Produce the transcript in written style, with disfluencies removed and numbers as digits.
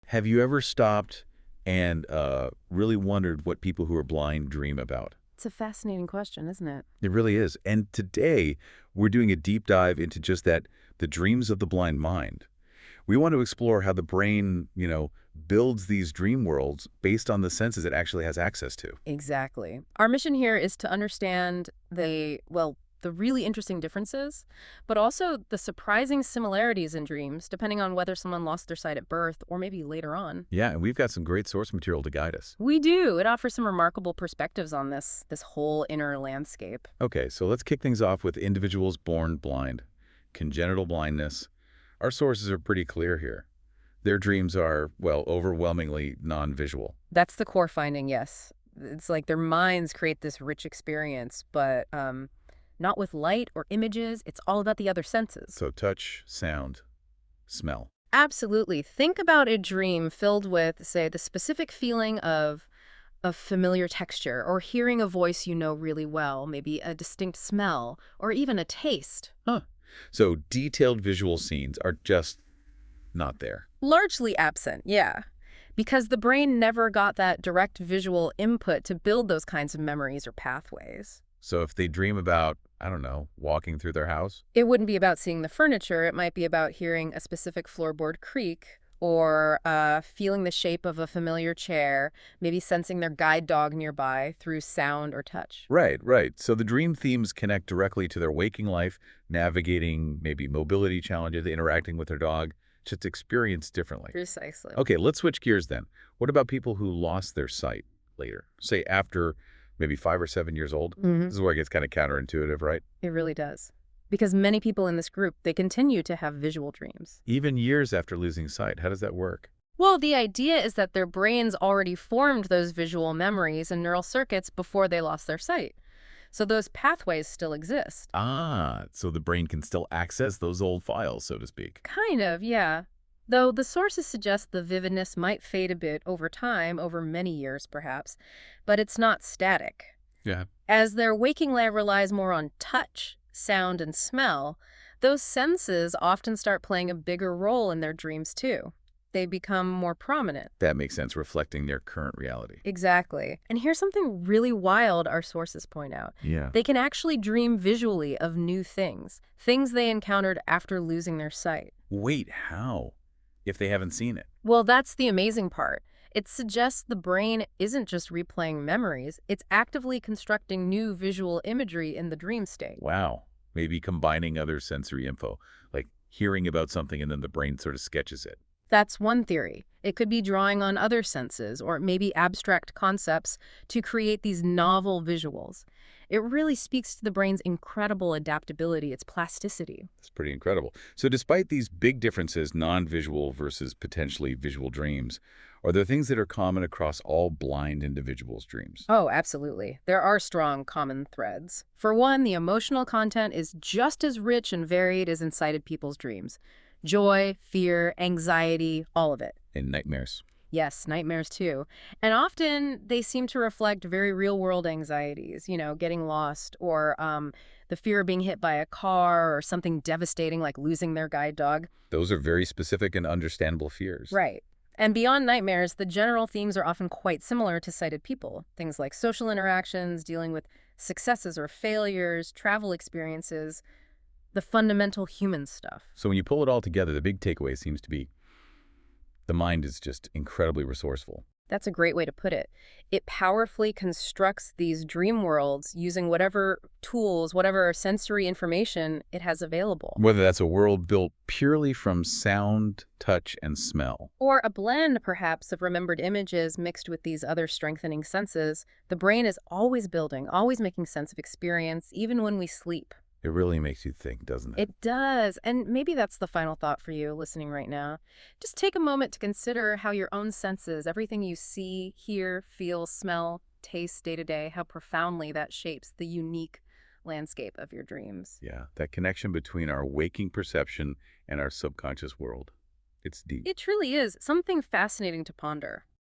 Have you ever stopped and really wondered what people who are blind dream about? It's a fascinating question, isn't it? It really is. And today, we're doing a deep dive into just that, the dreams of the blind mind. We want to explore how the brain, builds these dream worlds based on the senses it actually has access to. Exactly. Our mission here is to understand the really interesting differences, but also the surprising similarities in dreams, depending on whether someone lost their sight at birth or maybe later on. Yeah, and we've got some great source material to guide us. We do. It offers some remarkable perspectives on this whole inner landscape. Okay, so let's kick things off with individuals born blind, congenital blindness. Our sources are pretty clear here. Their dreams are, well, overwhelmingly non-visual. That's the core finding, yes. It's like their minds create this rich experience, but not with light or images. It's all about the other senses. So touch, sound, smell. Absolutely. Think about a dream filled with, say, the specific feeling of a familiar texture or hearing a voice you know really well, maybe a distinct smell or even a taste. Huh. So detailed visual scenes are just not there. Largely absent, yeah. Because the brain never got that direct visual input to build those kinds of memories or pathways. So if they dream about, I don't know, walking through their house, It wouldn't be about seeing the furniture. It might be about hearing a specific floorboard creak or feeling the shape of a familiar chair, maybe sensing their guide dog nearby through sound or touch. right, right. So the dream themes connect directly to their waking life, navigating maybe mobility challenges, interacting with their dog, just experienced differently. Precisely. Okay, let's switch gears then. What about people who lost their sight later? Say after maybe 5 or 7 years old? hmm This is where it gets kind of counterintuitive, right? It really does. Because many people in this group, they continue to have visual dreams. Even years after losing sight, how does that work? Well, the idea is that their brains already formed those visual memories and neural circuits before they lost their sight. So those pathways still exist. Ah, so the brain can still access those old files, so to speak. Kind of, yeah. Though the sources suggest the vividness might fade a bit over time, over many years perhaps, but it's not static. Yeah. As their waking life relies more on touch, sound, and smell, those senses often start playing a bigger role in their dreams too. They become more prominent. That makes sense, reflecting their current reality. Exactly. And here's something really wild our sources point out. Yeah. They can actually dream visually of new things, things they encountered after losing their sight. Wait, how? If they haven't seen it. Well, that's the amazing part. It suggests the brain isn't just replaying memories, it's actively constructing new visual imagery in the dream state. Wow. Maybe combining other sensory info, like hearing about something and then the brain sort of sketches it. That's one theory. It could be drawing on other senses or maybe abstract concepts to create these novel visuals. It really speaks to the brain's incredible adaptability, its plasticity. It's pretty incredible. So despite these big differences, non-visual versus potentially visual dreams, are there things that are common across all blind individuals' dreams? Oh, absolutely. There are strong common threads. For one, the emotional content is just as rich and varied as in sighted people's dreams. Joy, fear, anxiety, all of it. And nightmares. Yes, nightmares too. And often they seem to reflect very real-world anxieties, getting lost or the fear of being hit by a car or something devastating like losing their guide dog. Those are very specific and understandable fears. Right. And beyond nightmares, the general themes are often quite similar to sighted people. Things like social interactions, dealing with successes or failures, travel experiences, the fundamental human stuff. So when you pull it all together, the big takeaway seems to be the mind is just incredibly resourceful. That's a great way to put it. It powerfully constructs these dream worlds using whatever tools, whatever sensory information it has available. Whether that's a world built purely from sound, touch, and smell. Or a blend, perhaps, of remembered images mixed with these other strengthening senses, the brain is always building, always making sense of experience, even when we sleep. It really makes you think, doesn't it? It does. And maybe that's the final thought for you listening right now. Just take a moment to consider how your own senses, everything you see, hear, feel, smell, taste day to day, how profoundly that shapes the unique landscape of your dreams. Yeah, that connection between our waking perception and our subconscious world. It's deep. It truly is something fascinating to ponder.